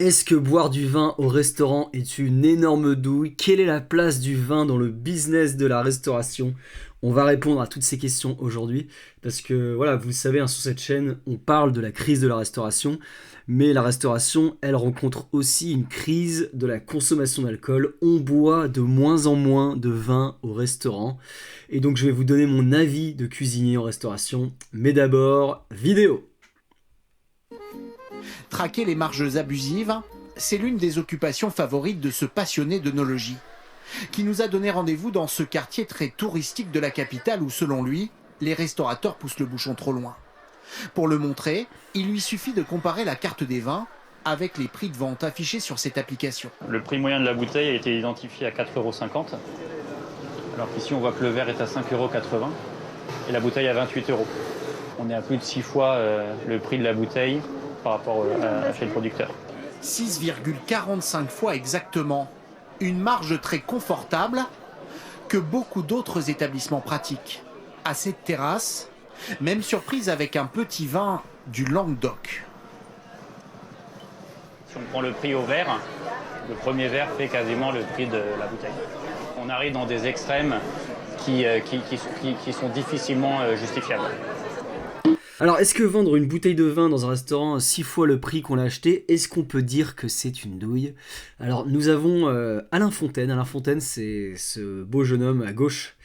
Est-ce que boire du vin au restaurant est une énorme douille? Quelle est la place du vin dans le business de la restauration? On va répondre à toutes ces questions aujourd'hui parce que voilà, vous le savez, hein, sur cette chaîne, on parle de la crise de la restauration, mais la restauration, elle rencontre aussi une crise de la consommation d'alcool. On boit de moins en moins de vin au restaurant et donc je vais vous donner mon avis de cuisinier en restauration, mais d'abord, vidéo. Traquer les marges abusives, c'est l'une des occupations favorites de ce passionné d'œnologie, qui nous a donné rendez-vous dans ce quartier très touristique de la capitale où, selon lui, les restaurateurs poussent le bouchon trop loin. Pour le montrer, il lui suffit de comparer la carte des vins avec les prix de vente affichés sur cette application. Le prix moyen de la bouteille a été identifié à 4,50 €, alors qu'ici on voit que le verre est à 5,80 € et la bouteille à 28 €. On est à plus de 6 fois le prix de la bouteille par rapport chez le producteur. 6,45 fois exactement. Une marge très confortable que beaucoup d'autres établissements pratiquent. À cette terrasse, même surprise avec un petit vin du Languedoc. Si on prend le prix au verre, le premier verre fait quasiment le prix de la bouteille. On arrive dans des extrêmes qui sont difficilement justifiables. Alors, est-ce que vendre une bouteille de vin dans un restaurant 6 fois le prix qu'on l'a acheté, est-ce qu'on peut dire que c'est une douille? Alors, nous avons Alain Fontaine. Alain Fontaine, c'est ce beau jeune homme à gauche.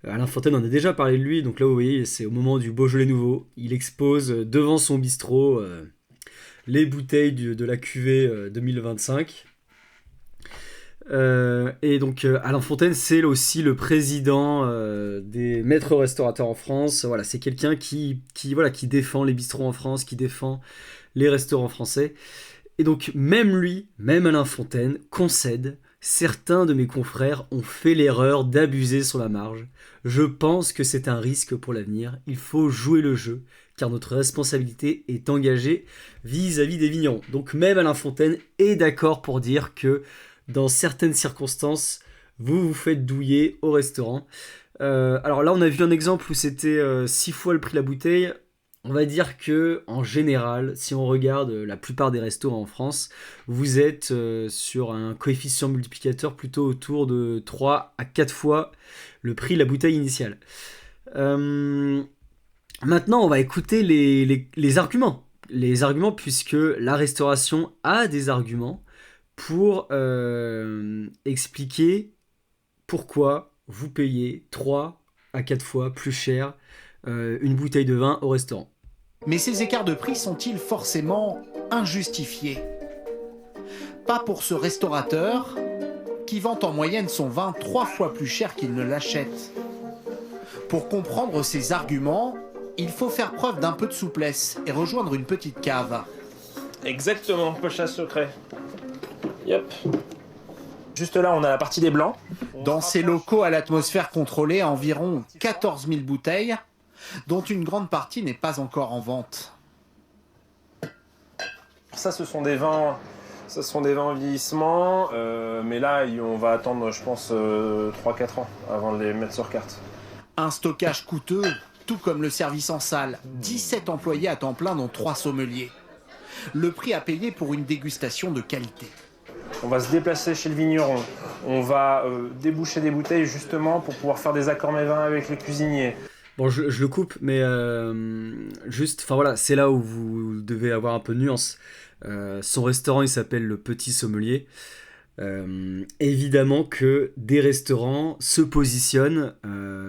Alain Fontaine, on a déjà parlé de lui, donc là, vous voyez, c'est au moment du Beaujolais nouveau. Il expose devant son bistrot les bouteilles de la cuvée 2025. Et donc Alain Fontaine, c'est aussi le président des maîtres restaurateurs en France. Voilà, c'est quelqu'un qui défend les bistrots en France, qui défend les restaurants français. Et donc même lui, même Alain Fontaine, concède: certains de mes confrères ont fait l'erreur d'abuser sur la marge. Je pense que c'est un risque pour l'avenir. Il faut jouer le jeu, car notre responsabilité est engagée vis-à-vis des vignerons. Donc même Alain Fontaine est d'accord pour dire que dans certaines circonstances, vous vous faites douiller au restaurant. Alors là, on a vu un exemple où c'était 6 fois le prix de la bouteille. On va dire que, en général, si on regarde la plupart des restaurants en France, vous êtes sur un coefficient multiplicateur plutôt autour de 3 à 4 fois le prix de la bouteille initiale. Maintenant, on va écouter les arguments. Les arguments, puisque la restauration a des arguments pour expliquer pourquoi vous payez 3 à 4 fois plus cher une bouteille de vin au restaurant. Mais ces écarts de prix sont-ils forcément injustifiés? Pas pour ce restaurateur qui vend en moyenne son vin 3 fois plus cher qu'il ne l'achète. Pour comprendre ces arguments, il faut faire preuve d'un peu de souplesse et rejoindre une petite cave. Exactement, poche à secret. Yep. Juste là, on a la partie des blancs. Dans ces locaux à l'atmosphère contrôlée, environ 14 000 bouteilles, dont une grande partie n'est pas encore en vente. Ça, ce sont des vins en vieillissement, mais là, on va attendre, je pense, 3-4 ans avant de les mettre sur carte. Un stockage coûteux, tout comme le service en salle. 17 employés à temps plein, dont 3 sommeliers. Le prix à payer pour une dégustation de qualité. On va se déplacer chez le vigneron. On va déboucher des bouteilles justement pour pouvoir faire des accords mets-vins avec les cuisiniers. Bon, je le coupe, mais juste, enfin voilà, c'est là où vous devez avoir un peu de nuance. Son restaurant, il s'appelle Le Petit Sommelier. Évidemment que des restaurants se positionnent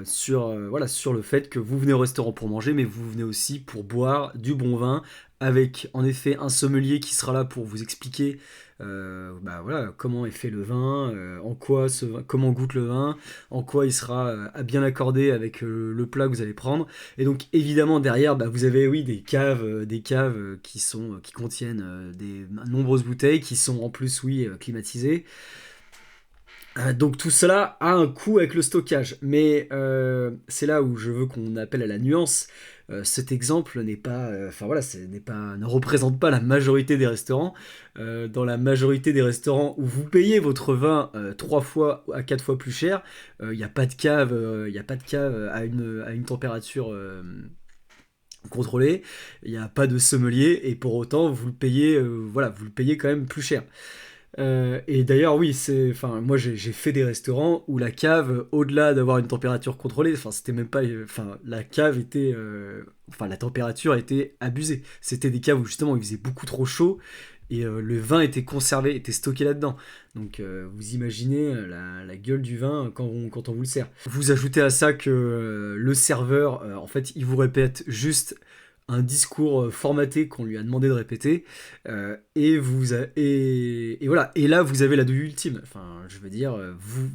sur le fait que vous venez au restaurant pour manger, mais vous venez aussi pour boire du bon vin, avec en effet un sommelier qui sera là pour vous expliquer comment est fait le vin, comment goûte le vin, en quoi il sera bien accordé avec le plat que vous allez prendre. Et donc évidemment derrière, vous avez des caves qui contiennent des nombreuses bouteilles qui sont en plus climatisées. Donc tout cela a un coût avec le stockage, mais c'est là où je veux qu'on appelle à la nuance. Cet exemple ne représente pas la majorité des restaurants. Dans la majorité des restaurants où vous payez votre vin 3 fois à 4 fois plus cher, il n'y a pas de cave, à une température contrôlé, il n'y a pas de sommelier, et pour autant, vous le payez, vous le payez quand même plus cher. Et d'ailleurs, oui, moi j'ai fait des restaurants où la cave, au-delà d'avoir une température contrôlée, c'était même pas, la cave était, la température était abusée. C'était des caves où justement il faisait beaucoup trop chaud et le vin était conservé, était stocké là-dedans. Donc vous imaginez la gueule du vin quand on vous le sert. Vous ajoutez à ça que le serveur, en fait, il vous répète juste un discours formaté qu'on lui a demandé de répéter, et voilà, et là vous avez la douille ultime. Enfin, je veux dire,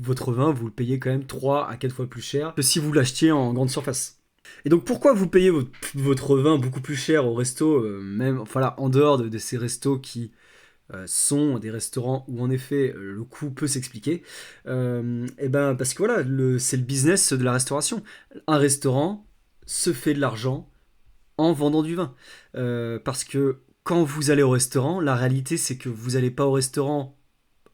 votre vin, vous le payez quand même 3 à 4 fois plus cher que si vous l'achetiez en grande surface. Et donc pourquoi vous payez votre vin beaucoup plus cher au resto, même en dehors de ces restos qui sont des restaurants où en effet le coût peut s'expliquer, et ben parce que voilà, c'est le business de la restauration. Un restaurant se fait de l'argent en vendant du vin. Parce que quand vous allez au restaurant, la réalité c'est que vous n'allez pas au restaurant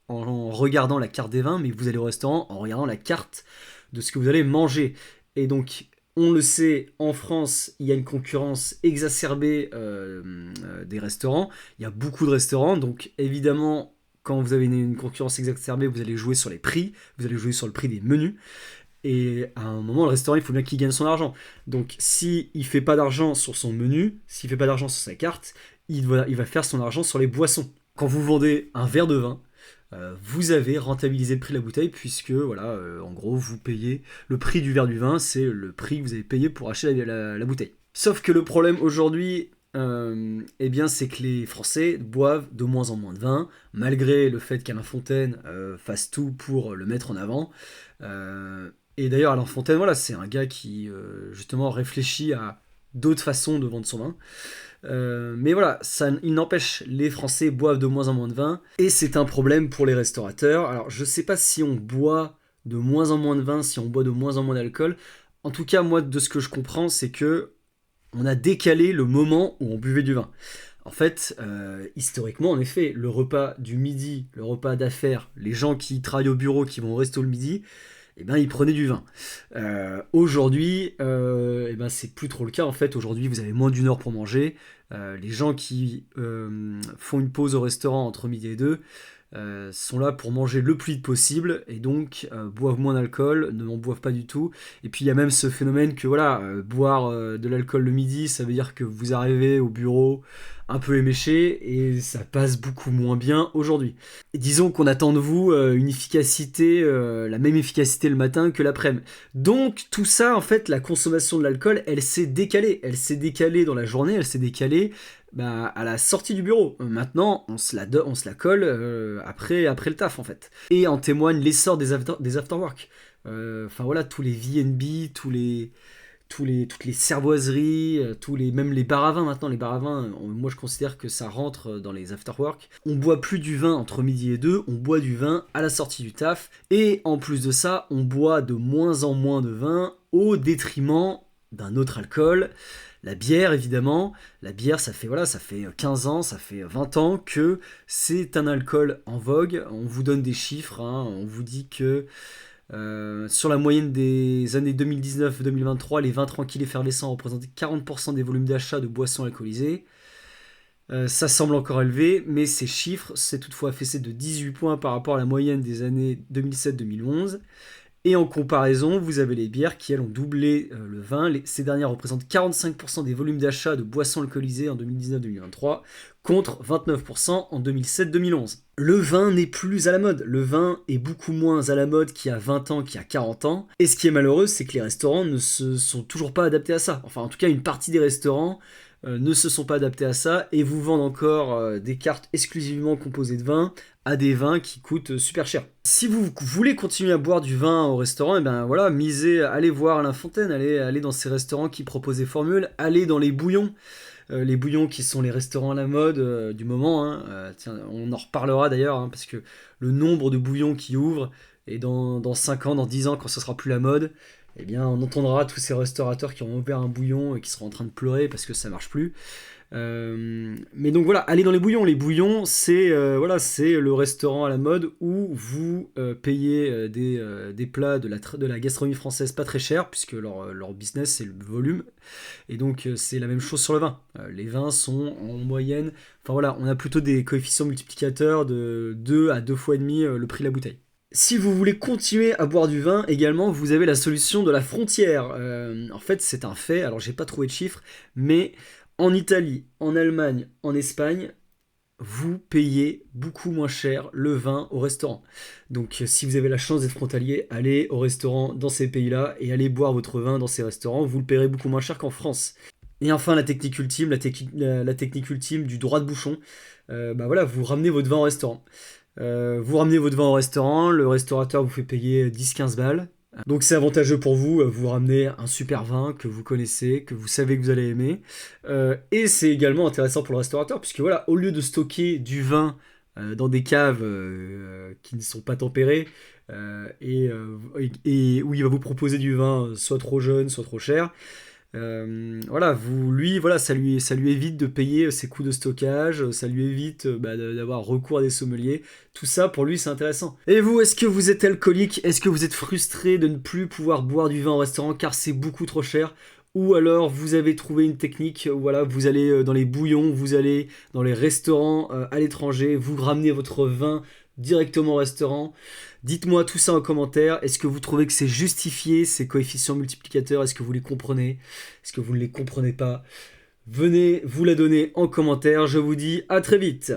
en regardant la carte des vins, mais vous allez au restaurant en regardant la carte de ce que vous allez manger. Et donc, on le sait, en France, il y a une concurrence exacerbée des restaurants. Il y a beaucoup de restaurants, donc évidemment, quand vous avez une concurrence exacerbée, vous allez jouer sur les prix, vous allez jouer sur le prix des menus. Et à un moment, le restaurant, il faut bien qu'il gagne son argent. Donc, s'il ne fait pas d'argent sur son menu, s'il ne fait pas d'argent sur sa carte, il va faire son argent sur les boissons. Quand vous vendez un verre de vin, vous avez rentabilisé le prix de la bouteille, puisque, en gros, vous payez le prix du verre du vin, c'est le prix que vous avez payé pour acheter la bouteille. Sauf que le problème aujourd'hui, c'est que les Français boivent de moins en moins de vin, malgré le fait qu'Alain Fontaine fasse tout pour le mettre en avant. Et d'ailleurs, Alain Fontaine, voilà, c'est un gars qui, justement, réfléchit à d'autres façons de vendre son vin. Mais voilà, il n'empêche, les Français boivent de moins en moins de vin, et c'est un problème pour les restaurateurs. Alors, je sais pas si on boit de moins en moins de vin, si on boit de moins en moins d'alcool. En tout cas, moi, de ce que je comprends, c'est que on a décalé le moment où on buvait du vin. En fait, historiquement, en effet, le repas du midi, le repas d'affaires, les gens qui travaillent au bureau, qui vont au resto le midi, ils prenaient du vin. Aujourd'hui, c'est plus trop le cas. En fait, aujourd'hui, vous avez moins d'1 heure pour manger. Les gens qui font une pause au restaurant entre midi et 2 sont là pour manger le plus vite possible, et donc boivent moins d'alcool, ne m'en boivent pas du tout. Et puis il y a même ce phénomène que boire de l'alcool le midi, ça veut dire que vous arrivez au bureau un peu éméché, et ça passe beaucoup moins bien aujourd'hui. Et disons qu'on attend de vous une efficacité, la même efficacité le matin que l'après-midi. Donc tout ça, en fait, la consommation de l'alcool, elle s'est décalée. Elle s'est décalée dans la journée, elle s'est décalée à la sortie du bureau. Maintenant, on se la colle après le taf, en fait. Et en témoigne l'essor des afterwork. Tous les VNB, toutes les cervoiseries, même les bars à vin maintenant. Les bars à vin, moi je considère que ça rentre dans les afterwork. On boit plus du vin entre midi et 2, on boit du vin à la sortie du taf. Et en plus de ça, on boit de moins en moins de vin au détriment d'un autre alcool. La bière, évidemment. La bière, ça fait 15 ans, ça fait 20 ans que c'est un alcool en vogue. On vous donne des chiffres, on vous dit que sur la moyenne des années 2019-2023, les vins tranquilles effervescents représentaient 40% des volumes d'achat de boissons alcoolisées. Ça semble encore élevé, mais ces chiffres s'est toutefois affaissé de 18 points par rapport à la moyenne des années 2007-2011. Et en comparaison, vous avez les bières qui, elles, ont doublé le vin. Ces dernières représentent 45% des volumes d'achat de boissons alcoolisées en 2019-2023, contre 29% en 2007-2011. Le vin n'est plus à la mode. Le vin est beaucoup moins à la mode qu'il y a 20 ans, qu'il y a 40 ans. Et ce qui est malheureux, c'est que les restaurants ne se sont toujours pas adaptés à ça. Enfin, en tout cas, une partie des restaurants ne se sont pas adaptés à ça et vous vendent encore des cartes exclusivement composées de vin à des vins qui coûtent super cher. Si vous voulez continuer à boire du vin au restaurant, misez, allez voir Alain Fontaine, allez dans ces restaurants qui proposent des formules, allez dans les bouillons qui sont les restaurants à la mode du moment. On en reparlera d'ailleurs, parce que le nombre de bouillons qui ouvrent, et dans 5 ans, dans 10 ans, quand ce sera plus la mode, eh bien on entendra tous ces restaurateurs qui ont ouvert un bouillon et qui seront en train de pleurer parce que ça marche plus. Mais donc voilà, allez dans les bouillons. Les bouillons, c'est c'est le restaurant à la mode où vous payez des plats de la gastronomie française pas très cher, puisque leur business c'est le volume. Et donc c'est la même chose sur le vin. Les vins sont en moyenne, enfin voilà, on a plutôt des coefficients multiplicateurs de 2 à 2 fois et demi le prix de la bouteille. Si vous voulez continuer à boire du vin, également, vous avez la solution de la frontière. En fait, c'est un fait, alors j'ai pas trouvé de chiffres, mais en Italie, en Allemagne, en Espagne, vous payez beaucoup moins cher le vin au restaurant. Donc si vous avez la chance d'être frontalier, allez au restaurant dans ces pays-là et allez boire votre vin dans ces restaurants, vous le paierez beaucoup moins cher qu'en France. Et enfin, la technique ultime, la technique ultime du droit de bouchon, vous ramenez votre vin au restaurant. Vous ramenez votre vin au restaurant, le restaurateur vous fait payer 10-15 balles. Donc c'est avantageux pour vous, vous ramenez un super vin que vous connaissez, que vous savez que vous allez aimer. Et c'est également intéressant pour le restaurateur, puisque voilà, au lieu de stocker du vin dans des caves qui ne sont pas tempérées, et où il va vous proposer du vin soit trop jeune, soit trop cher, ça lui évite de payer ses coûts de stockage, ça lui évite d'avoir recours à des sommeliers. Tout ça pour lui c'est intéressant. Et vous, est-ce que vous êtes alcoolique? Est-ce que vous êtes frustré de ne plus pouvoir boire du vin au restaurant car c'est beaucoup trop cher? Ou alors vous avez trouvé une technique, voilà, vous allez dans les bouillons, vous allez dans les restaurants à l'étranger, vous ramenez votre vin directement au restaurant. Dites-moi tout ça en commentaire. Est-ce que vous trouvez que c'est justifié, ces coefficients multiplicateurs? Est-ce que vous les comprenez? Est-ce que vous ne les comprenez pas? Venez vous la donner en commentaire. Je vous dis à très vite.